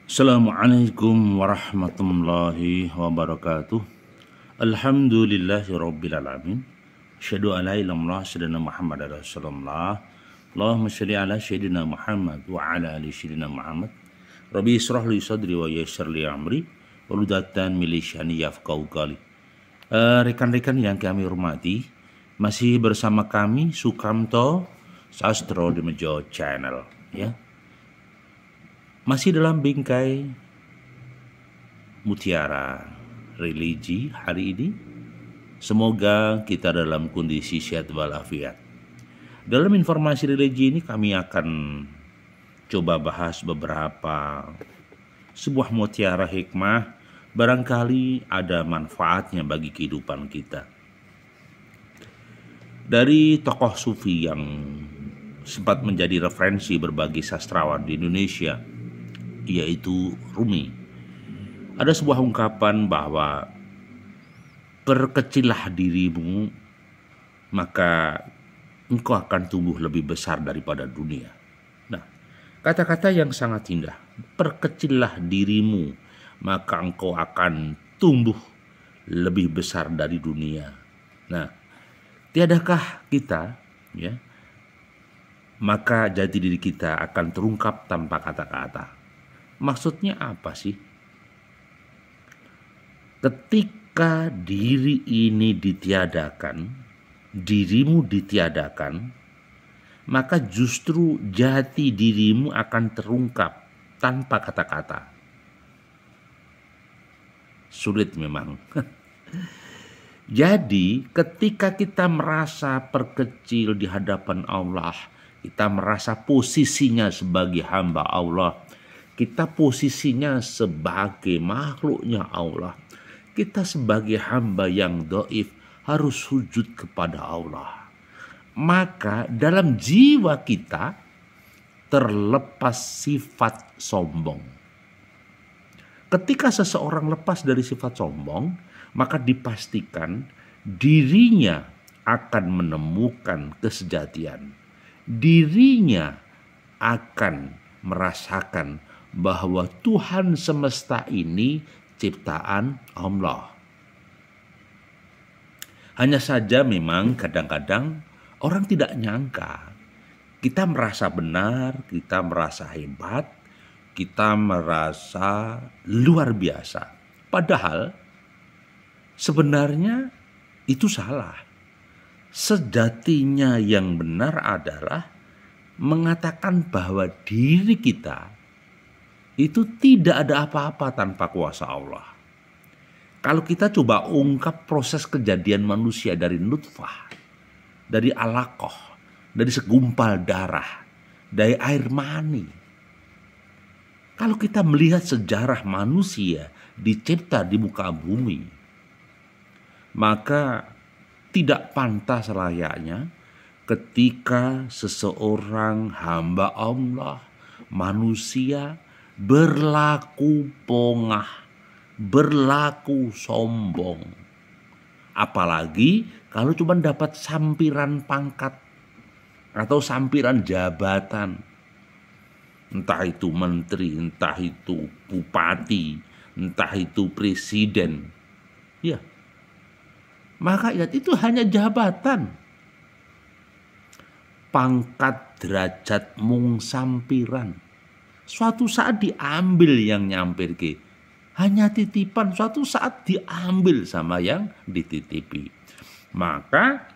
Assalamualaikum warahmatullahi wabarakatuh. Alhamdulillahi alamin. Asyhadu an la ilaha illallah sayyidina Muhammad rasulullah. Allahumma shalli ala sayyidina Muhammad wa ala ali sayyidina Muhammad. Rabbi israh li sadri wa yassir li amri waludatan min lisani yafqahu qawli. Rekan-rekan yang kami hormati, masih bersama kami Sukamto Sastro di Mejo Channel, ya. Masih dalam bingkai mutiara religi hari ini. Semoga kita dalam kondisi sehat walafiat. Dalam informasi religi ini kami akan coba bahas beberapa sebuah mutiara hikmah, barangkali ada manfaatnya bagi kehidupan kita. Dari tokoh sufi yang sempat menjadi referensi berbagai sastrawan di Indonesia, yaitu Rumi. Ada sebuah ungkapan bahwa perkecillah dirimu, maka engkau akan tumbuh lebih besar daripada dunia. Nah, kata-kata yang sangat indah. Perkecillah dirimu, maka engkau akan tumbuh lebih besar dari dunia. Nah, tiadakah kita, ya, maka jati diri kita akan terungkap tanpa kata-kata. Maksudnya apa sih? Ketika diri ini ditiadakan, dirimu ditiadakan, maka justru jati dirimu akan terungkap tanpa kata-kata. Sulit memang. Jadi ketika kita merasa perkecil di hadapan Allah, kita merasa posisinya sebagai hamba Allah, kita posisinya sebagai makhluknya Allah, kita sebagai hamba yang dhaif harus sujud kepada Allah. Maka dalam jiwa kita terlepas sifat sombong. Ketika seseorang lepas dari sifat sombong, maka dipastikan dirinya akan menemukan kesejatian. Dirinya akan merasakan bahwa Tuhan semesta ini ciptaan Allah. Hanya saja memang kadang-kadang orang tidak nyangka. Kita merasa benar, kita merasa hebat, kita merasa luar biasa. Padahal sebenarnya itu salah. Sejatinya yang benar adalah mengatakan bahwa diri kita itu tidak ada apa-apa tanpa kuasa Allah. Kalau kita coba ungkap proses kejadian manusia dari nutfah, dari alaqah, dari segumpal darah, dari air mani. Kalau kita melihat sejarah manusia dicipta di muka bumi, maka tidak pantas layaknya ketika seseorang hamba Allah, manusia, berlaku pongah, berlaku sombong. Apalagi kalau cuma dapat sampiran pangkat atau sampiran jabatan. Entah itu menteri, entah itu bupati, entah itu presiden. Ya. Maka itu hanya jabatan. Pangkat, derajat, mung sampiran. Suatu saat diambil yang nyampir ke. Hanya titipan, suatu saat diambil sama yang dititipi. Maka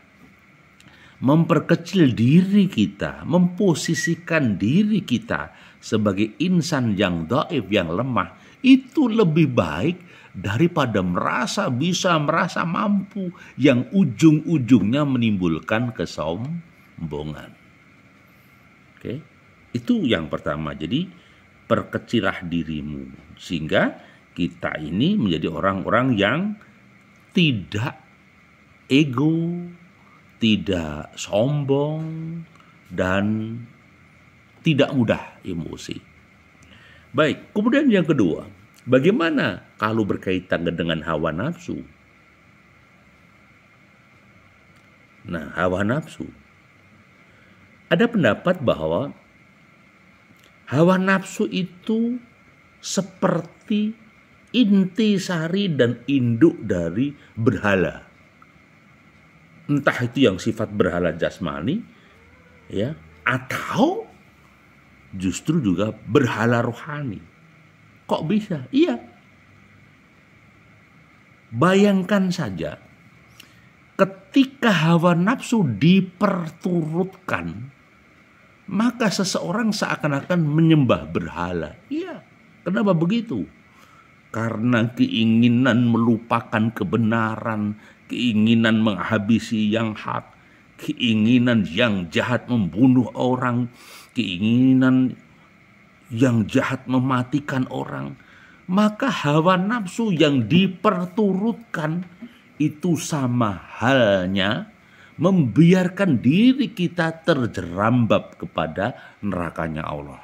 memperkecil diri kita, memposisikan diri kita sebagai insan yang dhaif, yang lemah, itu lebih baik daripada merasa bisa, merasa mampu, yang ujung-ujungnya menimbulkan kesombongan. Oke, itu yang pertama. Jadi perkecilah dirimu sehingga kita ini menjadi orang-orang yang tidak ego, tidak sombong, dan tidak mudah emosi. Baik, kemudian yang kedua, bagaimana kalau berkaitan dengan hawa nafsu? Nah, hawa nafsu. Ada pendapat bahwa hawa nafsu itu seperti intisari dan induk dari berhala. Entah itu yang sifat berhala jasmani, ya, atau justru juga berhala rohani. Kok bisa? Iya. Bayangkan saja, ketika hawa nafsu diperturutkan, maka seseorang seakan-akan menyembah berhala. Iya. Kenapa begitu? Karena keinginan melupakan kebenaran, keinginan menghabisi yang hak, keinginan yang jahat membunuh orang, keinginan yang jahat mematikan orang. Maka hawa nafsu yang diperturutkan itu sama halnya membiarkan diri kita terjerambab kepada nerakanya Allah.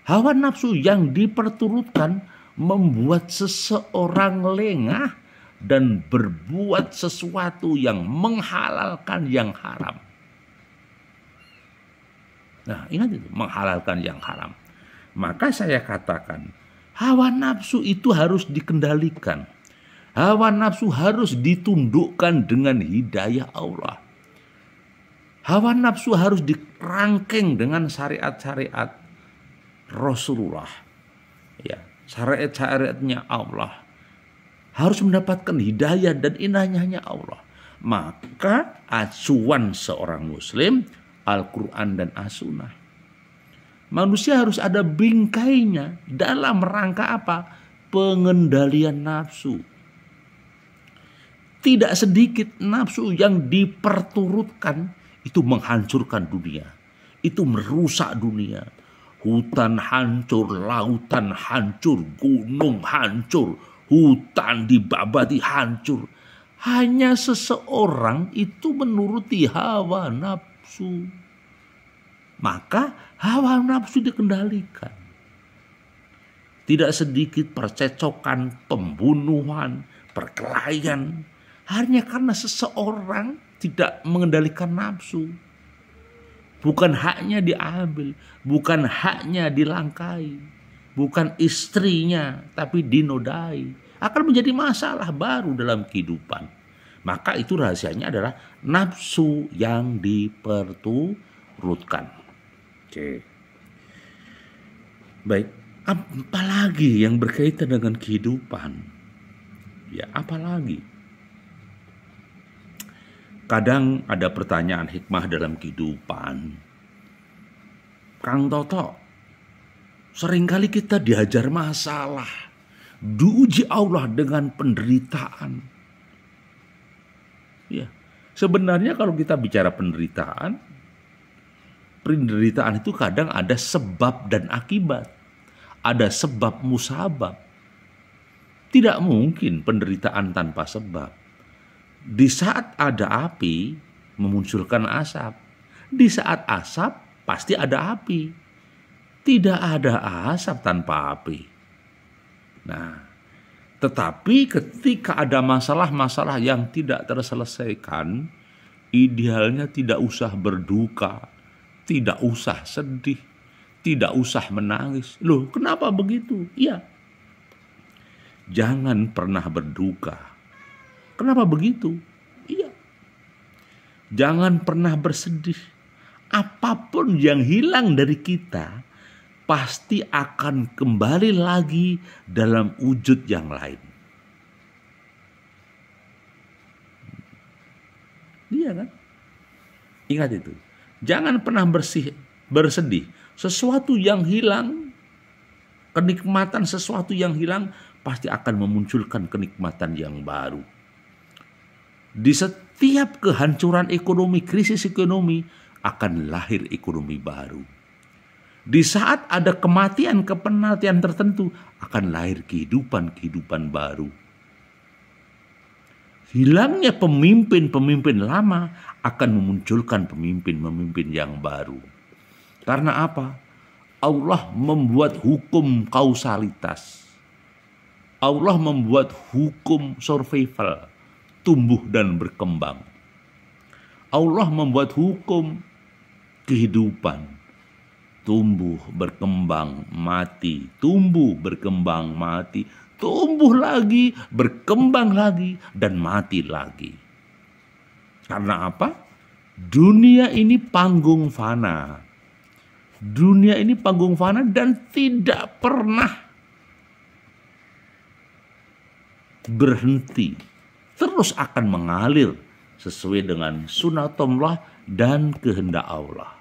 Hawa nafsu yang diperturutkan membuat seseorang lengah dan berbuat sesuatu yang menghalalkan yang haram. Nah, ingat itu, menghalalkan yang haram. Maka saya katakan, hawa nafsu itu harus dikendalikan. Hawa nafsu harus ditundukkan dengan hidayah Allah. Hawa nafsu harus dirangkeng dengan syariat-syariat Rasulullah. Ya, syariat-syariatnya Allah. Harus mendapatkan hidayah dan inayahnya Allah. Maka acuan seorang muslim Al-Quran dan As-Sunnah. Manusia harus ada bingkainya dalam rangka apa? Pengendalian nafsu. Tidak sedikit nafsu yang diperturutkan itu menghancurkan dunia. Itu merusak dunia. Hutan hancur, lautan hancur, gunung hancur, hutan dibabati hancur. Hanya seseorang itu menuruti hawa nafsu. Maka hawa nafsu dikendalikan. Tidak sedikit percecokan, pembunuhan, perkelahian. Hanya karena seseorang tidak mengendalikan nafsu. Bukan haknya diambil, bukan haknya dilangkai, bukan istrinya tapi dinodai. Akan menjadi masalah baru dalam kehidupan. Maka itu rahasianya adalah nafsu yang diperturutkan. Oke. Baik, apalagi yang berkaitan dengan kehidupan? Ya, apalagi? Kadang ada pertanyaan hikmah dalam kehidupan. Kang Toto, seringkali kita dihajar masalah, diuji Allah dengan penderitaan. Ya, sebenarnya kalau kita bicara penderitaan itu kadang ada sebab dan akibat. Ada sebab musabab. Tidak mungkin penderitaan tanpa sebab. Di saat ada api, memunculkan asap. Di saat asap, pasti ada api. Tidak ada asap tanpa api. Nah, tetapi ketika ada masalah-masalah yang tidak terselesaikan, idealnya tidak usah berduka, tidak usah sedih, tidak usah menangis. Loh, kenapa begitu? Iya. Jangan pernah berduka. Kenapa begitu? Iya. Jangan pernah bersedih. Apapun yang hilang dari kita pasti akan kembali lagi dalam wujud yang lain. Iya kan? Ingat itu. Jangan pernah bersedih. Sesuatu yang hilang, kenikmatan sesuatu yang hilang pasti akan memunculkan kenikmatan yang baru. Di setiap kehancuran ekonomi, krisis ekonomi, akan lahir ekonomi baru. Di saat ada kematian tertentu, akan lahir kehidupan baru. Hilangnya pemimpin lama akan memunculkan pemimpin yang baru. Karena apa? Allah membuat hukum kausalitas. Allah membuat hukum survival. Tumbuh dan berkembang. Allah membuat hukum kehidupan. tumbuh, berkembang, mati, tumbuh, berkembang, mati, tumbuh lagi, berkembang lagi, dan mati lagi. Karena apa? Dunia ini panggung fana. Dunia ini panggung fana dan tidak pernah berhenti. Terus akan mengalir sesuai dengan sunatullah dan kehendak Allah.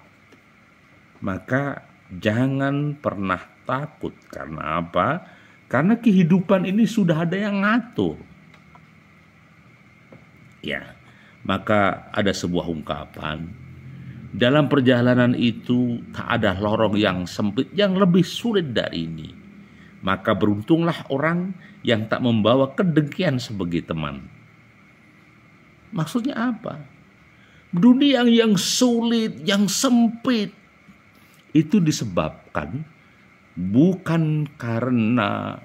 Maka jangan pernah takut. Karena apa? Karena kehidupan ini sudah ada yang ngatur. Ya, maka ada sebuah ungkapan. Dalam perjalanan itu tak ada lorong yang sempit yang lebih sulit dari ini. Maka beruntunglah orang yang tak membawa kedengkian sebagai teman. Maksudnya apa? Dunia yang sulit, yang sempit, itu disebabkan bukan karena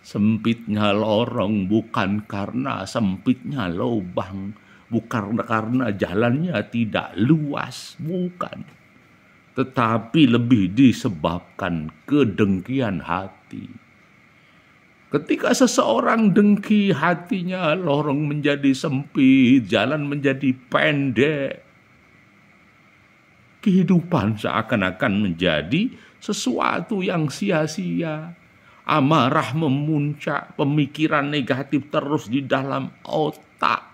sempitnya lorong, bukan karena sempitnya lubang, bukan karena jalannya tidak luas, bukan. Tetapi lebih disebabkan kedengkian hati. Ketika seseorang dengki hatinya, lorong menjadi sempit, jalan menjadi pendek. Kehidupan seakan-akan menjadi sesuatu yang sia-sia. Amarah memuncak, pemikiran negatif terus di dalam otak.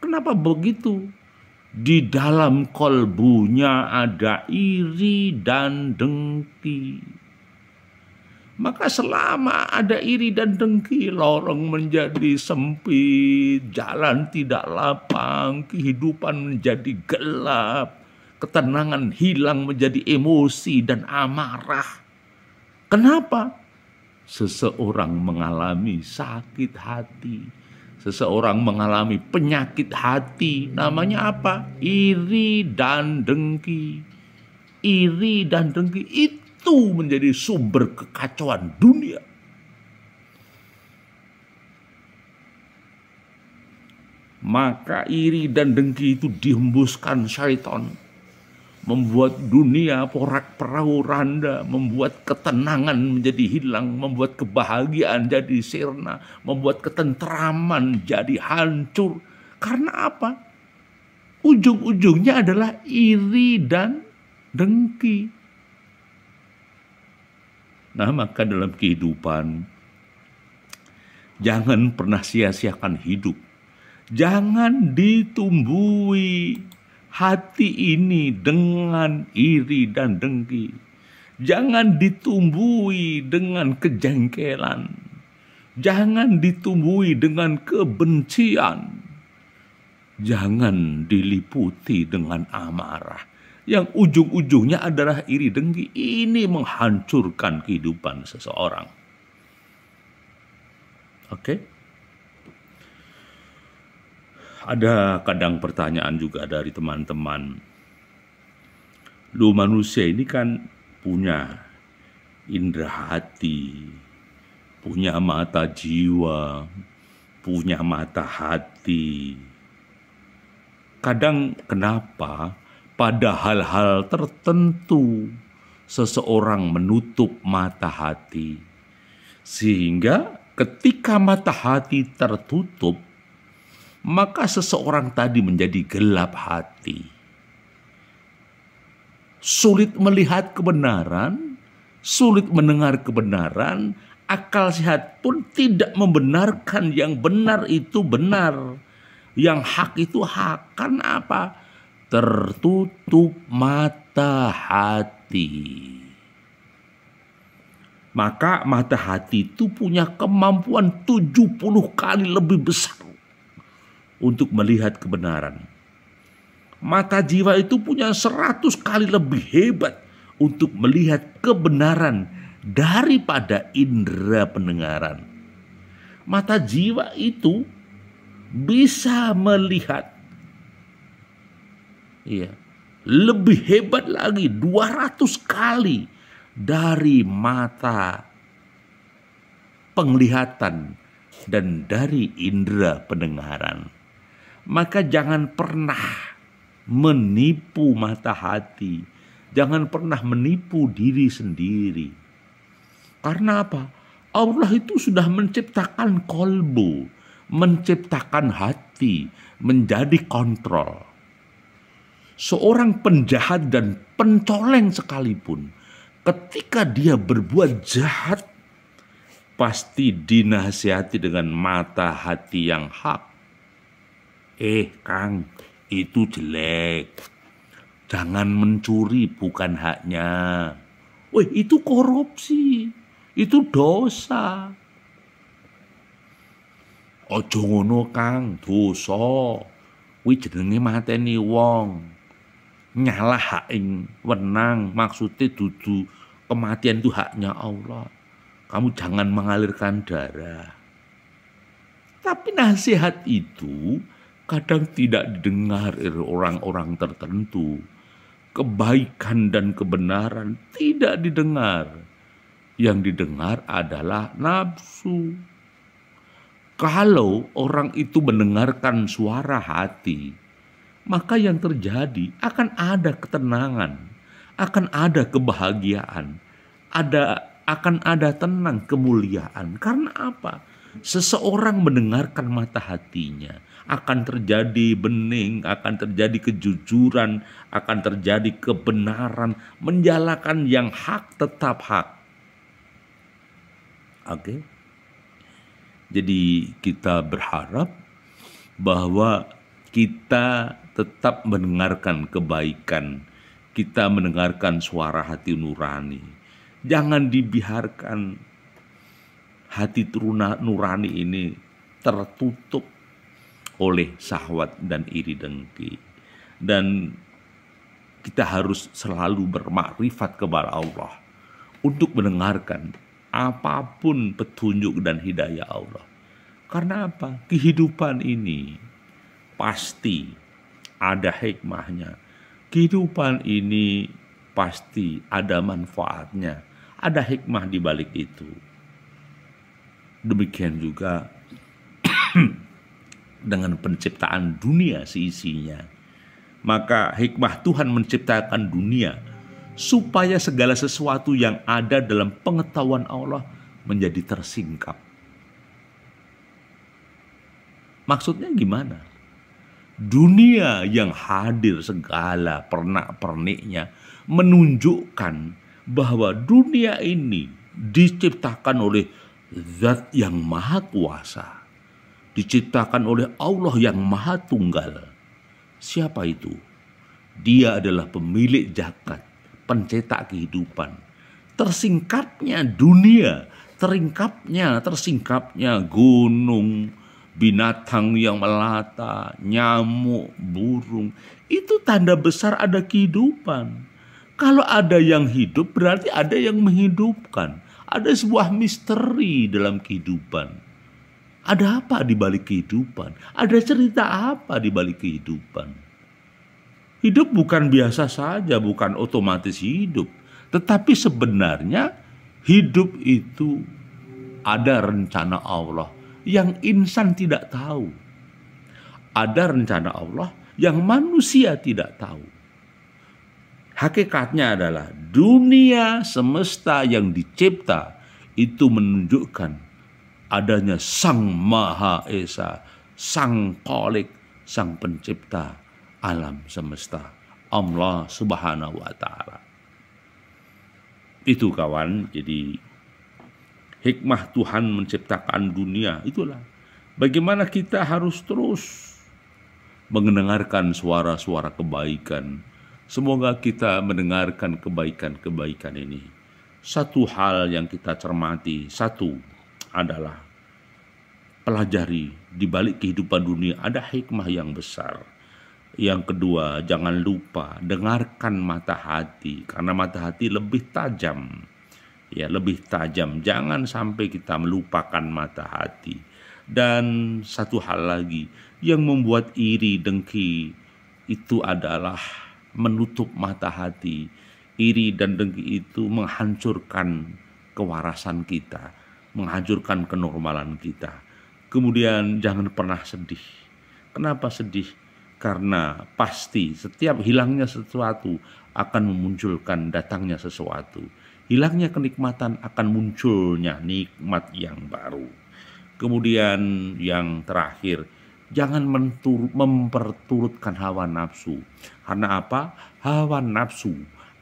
Kenapa begitu? Di dalam kolbunya ada iri dan dengki. Maka selama ada iri dan dengki, lorong menjadi sempit, jalan tidak lapang, kehidupan menjadi gelap, ketenangan hilang menjadi emosi dan amarah. Kenapa? Seseorang mengalami sakit hati. Seseorang mengalami penyakit hati. Namanya apa? Iri dan dengki. Iri dan dengki itu menjadi sumber kekacauan dunia. Maka iri dan dengki itu dihembuskan syaitan, membuat dunia porak-poranda, membuat ketenangan menjadi hilang, membuat kebahagiaan jadi sirna, membuat ketentraman jadi hancur. Karena apa? Ujung-ujungnya adalah iri dan dengki. Nah, maka dalam kehidupan jangan pernah sia-siakan hidup. Jangan ditumbuhi hati ini dengan iri dan dengki. Jangan ditumbuhi dengan kejengkelan. Jangan ditumbuhi dengan kebencian. Jangan diliputi dengan amarah. Yang ujung-ujungnya adalah iri dengki. Ini menghancurkan kehidupan seseorang. Oke? Ada kadang pertanyaan juga dari teman-teman. Lu manusia ini kan punya indera hati, punya mata jiwa, punya mata hati. Kadang kenapa pada hal-hal tertentu seseorang menutup mata hati. Sehingga ketika mata hati tertutup, maka seseorang tadi menjadi gelap hati. Sulit melihat kebenaran, sulit mendengar kebenaran, akal sehat pun tidak membenarkan yang benar itu benar. Yang hak itu hak. Karena apa? Tertutup mata hati. Maka mata hati itu punya kemampuan 70 kali lebih besar untuk melihat kebenaran. Mata jiwa itu punya 100 kali lebih hebat untuk melihat kebenaran daripada indera pendengaran. Mata jiwa itu bisa melihat lebih hebat lagi 200 kali dari mata penglihatan dan dari indera pendengaran. Maka jangan pernah menipu mata hati. Jangan pernah menipu diri sendiri. Karena apa? Allah itu sudah menciptakan kolbu, menciptakan hati, menjadi kontrol. Seorang penjahat dan pencoleng sekalipun, ketika dia berbuat jahat, pasti dinasihati dengan mata hati yang hak. Kang, itu jelek. Jangan mencuri, bukan haknya. Itu korupsi. Itu dosa. Ojo ngono Kang, dosa. Kuwi jenenge mateni wong. Nyalah hak ing wenang, maksudnya dudu kematian itu haknya Allah. Kamu jangan mengalirkan darah. Tapi nasihat itu kadang tidak didengar oleh orang-orang tertentu. Kebaikan dan kebenaran tidak didengar. Yang didengar adalah nafsu. Kalau orang itu mendengarkan suara hati, maka yang terjadi akan ada ketenangan, akan ada kebahagiaan, akan ada tenang, kemuliaan. Karena apa? Seseorang mendengarkan mata hatinya, akan terjadi bening, akan terjadi kejujuran, akan terjadi kebenaran, menjalankan yang hak tetap hak. Oke. Jadi kita berharap bahwa kita tetap mendengarkan kebaikan, kita mendengarkan suara hati nurani. Jangan dibiarkan hati nurani ini tertutup oleh syahwat dan iri dengki. Dan kita harus selalu bermakrifat kepada Allah untuk mendengarkan apapun petunjuk dan hidayah Allah. Karena apa? Kehidupan ini pasti ada hikmahnya. Kehidupan ini pasti ada manfaatnya. Ada hikmah di balik itu. Demikian juga dengan penciptaan dunia seisinya. Maka hikmah Tuhan menciptakan dunia supaya segala sesuatu yang ada dalam pengetahuan Allah menjadi tersingkap. Maksudnya gimana? Dunia yang hadir segala pernak-perniknya menunjukkan bahwa dunia ini diciptakan oleh Zat yang Maha Kuasa, diciptakan oleh Allah yang Maha Tunggal. Siapa itu? Dia adalah pemilik jagat, pencetak kehidupan. Tersingkapnya dunia, tersingkapnya gunung, binatang yang melata, nyamuk, burung. Itu tanda besar ada kehidupan. Kalau ada yang hidup berarti ada yang menghidupkan. Ada sebuah misteri dalam kehidupan. Ada apa di balik kehidupan? Ada cerita apa di balik kehidupan? Hidup bukan biasa saja, bukan otomatis hidup. Tetapi sebenarnya hidup itu ada rencana Allah yang insan tidak tahu. Ada rencana Allah yang manusia tidak tahu. Hakikatnya adalah dunia semesta yang dicipta itu menunjukkan adanya Sang Maha Esa, Sang Khalik, Sang Pencipta alam semesta, Allah Subhanahu wa Ta'ala. Itu kawan, jadi hikmah Tuhan menciptakan dunia itulah. Bagaimana kita harus terus mendengarkan suara-suara kebaikan. Semoga kita mendengarkan kebaikan-kebaikan ini. Satu hal yang kita cermati, satu adalah pelajari di balik kehidupan dunia ada hikmah yang besar. Yang kedua, jangan lupa dengarkan mata hati, karena mata hati lebih tajam. Ya, lebih tajam. Jangan sampai kita melupakan mata hati. Dan satu hal lagi yang membuat iri dengki itu adalah menutup mata hati. Iri dan dengki itu menghancurkan kewarasan kita, menghancurkan kenormalan kita. Kemudian jangan pernah sedih. Kenapa sedih? Karena pasti setiap hilangnya sesuatu akan memunculkan datangnya sesuatu. Hilangnya kenikmatan akan munculnya nikmat yang baru. Kemudian yang terakhir, jangan memperturutkan hawa nafsu. Karena apa? Hawa nafsu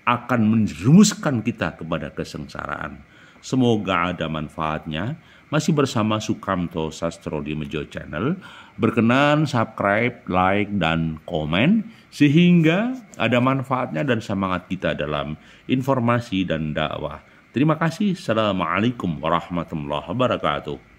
akan menjerumuskan kita kepada kesengsaraan. Semoga ada manfaatnya. Masih bersama Sukamto Sastro di Mejo Channel. Berkenan subscribe, like, dan komen sehingga ada manfaatnya dan semangat kita dalam informasi dan dakwah. Terima kasih. Assalamualaikum warahmatullahi wabarakatuh.